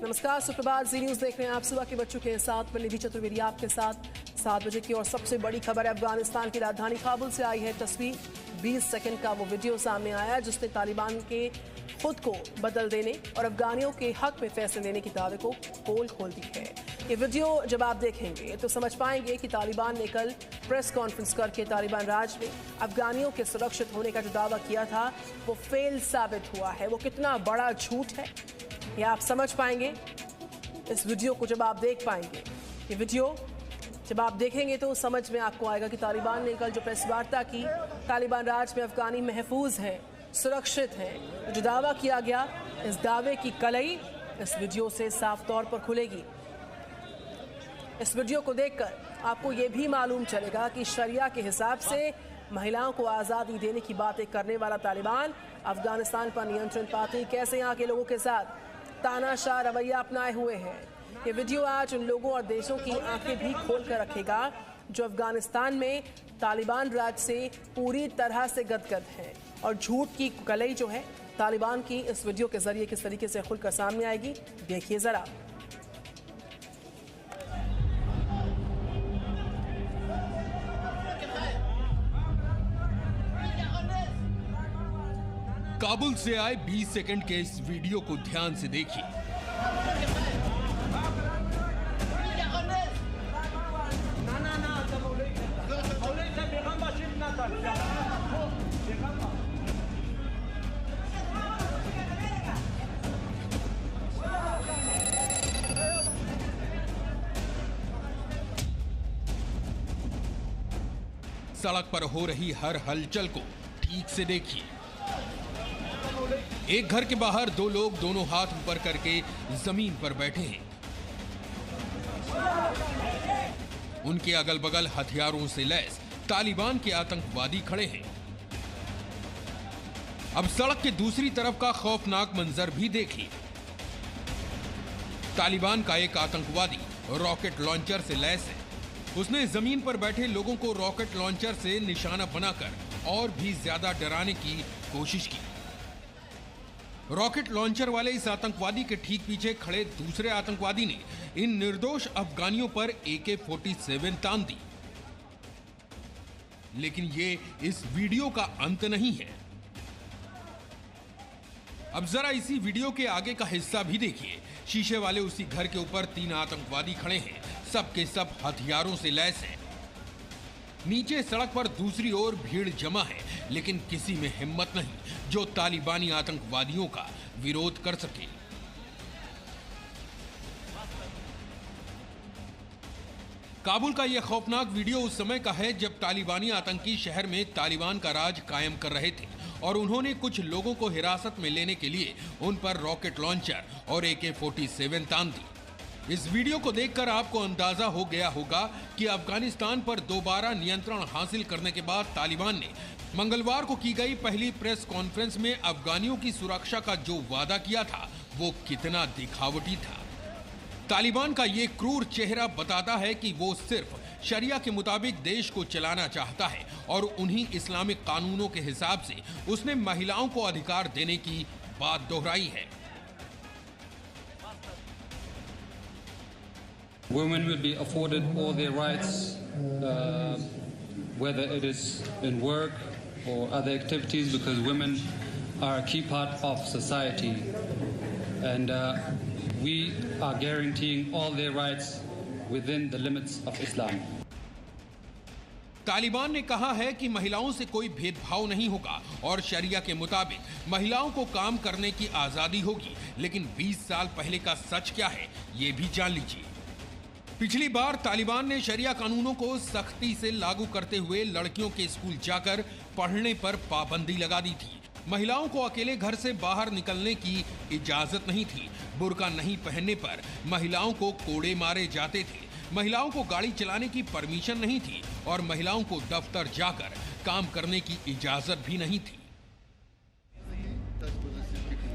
नमस्कार, सुप्रभात। जी न्यूज देख रहे हैं आप। सुबह के बच्चों के साथ मैं निधि चतुर्वेदी आपके साथ 7 बजे की। और सबसे बड़ी खबर है, अफगानिस्तान की राजधानी काबुल से आई है तस्वीर। 20 सेकंड का वो वीडियो सामने आया जिसने तालिबान के खुद को बदल देने और अफगानियों के हक में फैसले लेने की दावे को पोल खोल दी है। ये वीडियो जब आप देखेंगे तो समझ पाएंगे कि तालिबान ने कल प्रेस कॉन्फ्रेंस करके तालिबान राज में अफगानियों के सुरक्षित होने का जो दावा किया था वो फेल साबित हुआ है। वो कितना बड़ा झूठ है ये आप समझ पाएंगे इस वीडियो को जब आप देख पाएंगे। ये वीडियो जब आप देखेंगे तो समझ में आपको आएगा कि तालिबान ने कल जो प्रेस वार्ता की, तालिबान राज में अफगानी महफूज हैं, सुरक्षित हैं, जो दावा किया गया, इस दावे की कलई इस वीडियो से साफ तौर पर खुलेगी। इस वीडियो को देखकर आपको ये भी मालूम चलेगा कि शरिया के हिसाब से महिलाओं को आज़ादी देने की बातें करने वाला तालिबान अफगानिस्तान पर नियंत्रण पाते कैसे यहाँ के लोगों के साथ तानाशाह रवैया अपनाए हुए हैं। ये वीडियो आज उन लोगों और देशों की आंखें भी खोल कर रखेगा जो अफगानिस्तान में तालिबान राज से पूरी तरह से गदगद हैं। और झूठ की कलई जो है तालिबान की इस वीडियो के जरिए किस तरीके से खुलकर सामने आएगी, देखिए जरा। काबुल से आए 20 सेकंड के इस वीडियो को ध्यान से देखिए। सड़क पर हो रही हर हलचल को ठीक से देखिए। एक घर के बाहर दो लोग दोनों हाथ ऊपर करके जमीन पर बैठे हैं। उनके अगल बगल हथियारों से लैस तालिबान के आतंकवादी खड़े हैं। अब सड़क के दूसरी तरफ का खौफनाक मंजर भी देखिए। तालिबान का एक आतंकवादी रॉकेट लॉन्चर से लैस है। उसने जमीन पर बैठे लोगों को रॉकेट लॉन्चर से निशाना बनाकर और भी ज्यादा डराने की कोशिश की। रॉकेट लॉन्चर वाले इस आतंकवादी के ठीक पीछे खड़े दूसरे आतंकवादी ने इन निर्दोष अफगानियों पर AK-47 तान दी। लेकिन ये इस वीडियो का अंत नहीं है। अब जरा इसी वीडियो के आगे का हिस्सा भी देखिए। शीशे वाले उसी घर के ऊपर 3 आतंकवादी खड़े हैं। सब के सब हथियारों से लैस हैं। नीचे सड़क पर दूसरी ओर भीड़ जमा है, लेकिन किसी में हिम्मत नहीं जो तालिबानी आतंकवादियों का विरोध कर सके। काबुल का यह खौफनाक वीडियो उस समय का है जब तालिबानी आतंकी शहर में तालिबान का राज कायम कर रहे थे और उन्होंने कुछ लोगों को हिरासत में लेने के लिए उन पर रॉकेट लॉन्चर और AK-47 तान दी। इस वीडियो को देखकर आपको अंदाजा हो गया होगा कि अफगानिस्तान पर दोबारा नियंत्रण हासिल करने के बाद तालिबान ने मंगलवार को की गई पहली प्रेस कॉन्फ्रेंस में अफगानियों की सुरक्षा का जो वादा किया था वो कितना दिखावटी था। तालिबान का ये क्रूर चेहरा बताता है कि वो सिर्फ शरिया के मुताबिक देश को चलाना चाहता है और उन्हीं इस्लामिक कानूनों के हिसाब से उसने महिलाओं को अधिकार देने की बात दोहराई है। Women will be afforded all their rights, whether it is in work or other activities, because women are a key part of society, and we are guaranteeing all their rights within the limits of Islam. Taliban ने कहा है कि महिलाओं से कोई भेदभाव नहीं होगा और शरिया के मुताबिक महिलाओं को काम करने की आजादी होगी। लेकिन 20 साल पहले का सच क्या है ये भी जान लीजिए। पिछली बार तालिबान ने शरिया कानूनों को सख्ती से लागू करते हुए लड़कियों के स्कूल जाकर पढ़ने पर पाबंदी लगा दी थी। महिलाओं को अकेले घर से बाहर निकलने की इजाजत नहीं थी। बुर्का नहीं पहनने पर महिलाओं को कोड़े मारे जाते थे। महिलाओं को गाड़ी चलाने की परमिशन नहीं थी और महिलाओं को दफ्तर जाकर काम करने की इजाजत भी नहीं थी।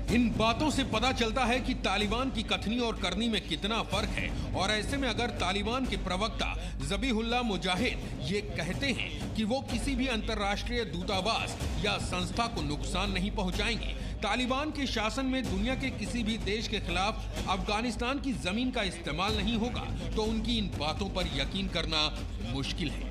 इन बातों से पता चलता है कि तालिबान की कथनी और करनी में कितना फर्क है। और ऐसे में अगर तालिबान के प्रवक्ता ज़बीहुल्लाह मुजाहिद ये कहते हैं कि वो किसी भी अंतर्राष्ट्रीय दूतावास या संस्था को नुकसान नहीं पहुंचाएंगे, तालिबान के शासन में दुनिया के किसी भी देश के खिलाफ अफगानिस्तान की जमीन का इस्तेमाल नहीं होगा तो उनकी इन बातों पर यकीन करना मुश्किल है।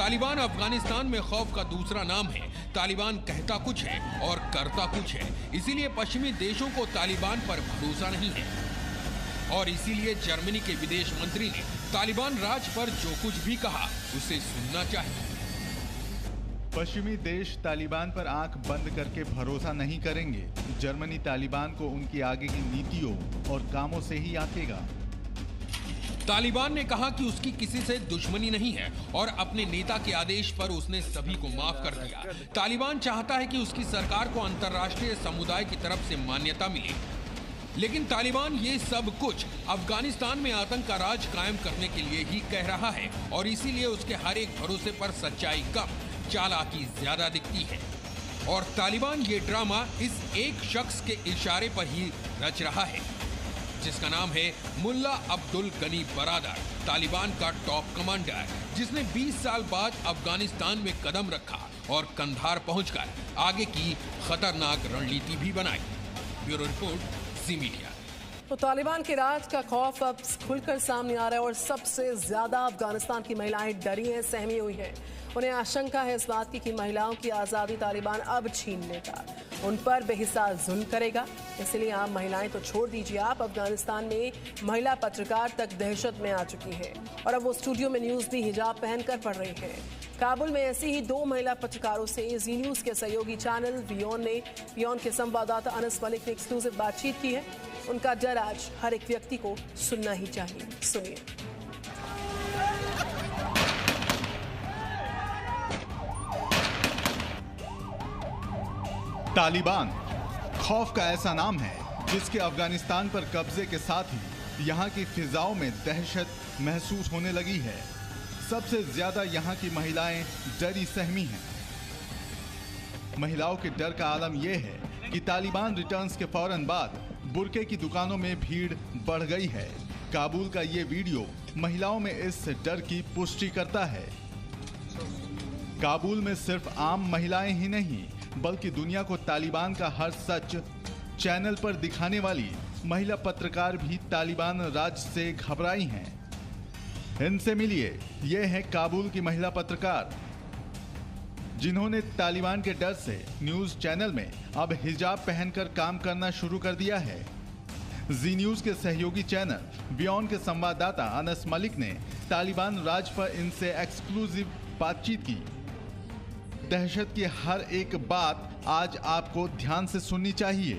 तालिबान अफगानिस्तान में खौफ का दूसरा नाम है। तालिबान कहता कुछ है और करता कुछ है, इसीलिए पश्चिमी देशों को तालिबान पर भरोसा नहीं है और इसीलिए जर्मनी के विदेश मंत्री ने तालिबान राज पर जो कुछ भी कहा उसे सुनना चाहिए। पश्चिमी देश तालिबान पर आंख बंद करके भरोसा नहीं करेंगे। जर्मनी तालिबान को उनकी आगे की नीतियों और कामों से ही आंकेगा। तालिबान ने कहा कि उसकी किसी से दुश्मनी नहीं है और अपने नेता के आदेश पर उसने सभी को माफ कर दिया। तालिबान चाहता है कि उसकी सरकार को अंतर्राष्ट्रीय समुदाय की तरफ से मान्यता मिले, लेकिन तालिबान ये सब कुछ अफगानिस्तान में आतंक का राज कायम करने के लिए ही कह रहा है और इसीलिए उसके हर एक भरोसे पर सच्चाई कम, चालाकी ज्यादा दिखती है। और तालिबान ये ड्रामा इस एक शख्स के इशारे पर ही रच रहा है, जिसका नाम है मुल्ला अब्दुल गनी बरादर, तालिबान का टॉप कमांडर, जिसने 20 साल बाद अफगानिस्तान में कदम रखा और कंधार पहुंचकर आगे की खतरनाक रणनीति भी बनाई। ब्यूरो रिपोर्ट, जी मीडिया। तो तालिबान के राज का खौफ अब खुलकर सामने आ रहा है और सबसे ज्यादा अफगानिस्तान की महिलाएं डरी हैं, सहमी हुई हैं। उन्हें आशंका है इस बात की कि महिलाओं की आज़ादी तालिबान अब छीन लेगा, उन पर बेहिसाब जुल्म करेगा। इसलिए आम महिलाएं तो छोड़ दीजिए, आप अफगानिस्तान में महिला पत्रकार तक दहशत में आ चुकी हैं और अब वो स्टूडियो में न्यूज़ भी हिजाब पहनकर पढ़ रही हैं। काबुल में ऐसी ही 2 महिला पत्रकारों से जी न्यूज़ के सहयोगी चैनल वियोन के संवाददाता अनस मलिक ने एक्सक्लूसिव बातचीत की है। उनका डर आज हर एक व्यक्ति को सुनना ही चाहिए। सुनिए। तालिबान खौफ का ऐसा नाम है जिसके अफगानिस्तान पर कब्जे के साथ ही यहाँ की फिजाओं में दहशत महसूस होने लगी है। सबसे ज्यादा यहाँ की महिलाएं डरी सहमी हैं। महिलाओं के डर का आलम यह है कि तालिबान रिटर्न्स के फौरन बाद बुरके की दुकानों में भीड़ बढ़ गई है। काबुल का ये वीडियो महिलाओं में इस डर की पुष्टि करता है। काबुल में सिर्फ आम महिलाएं ही नहीं बल्कि दुनिया को तालिबान का हर सच चैनल पर दिखाने वाली महिला पत्रकार भी तालिबान राज से घबराई हैं। इनसे मिलिए, ये है काबुल की महिला पत्रकार जिन्होंने तालिबान के डर से न्यूज चैनल में अब हिजाब पहनकर काम करना शुरू कर दिया है। जी न्यूज के सहयोगी चैनल बियॉन के संवाददाता अनस मलिक ने तालिबान राज पर इनसे एक्सक्लूसिव बातचीत की। दहशत की हर एक बात आज आपको ध्यान से सुननी चाहिए।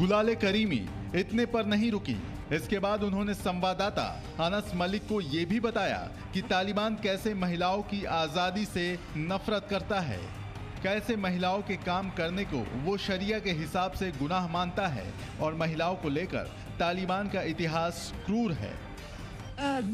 गुलाले करीमी इतने पर नहीं रुकी। इसके बाद उन्होंने संवाददाता अनस मलिक को ये भी बताया कि तालिबान कैसे महिलाओं की आज़ादी से नफरत करता है, कैसे महिलाओं के काम करने को वो शरिया के हिसाब से गुनाह मानता है और महिलाओं को लेकर तालिबान का इतिहास क्रूर है।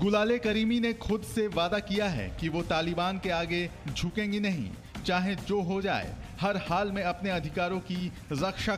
गुलाले करीमी ने खुद से वादा किया है कि वो तालिबान के आगे झुकेंगी नहीं, चाहे जो हो जाए, हर हाल में अपने अधिकारों की रक्षा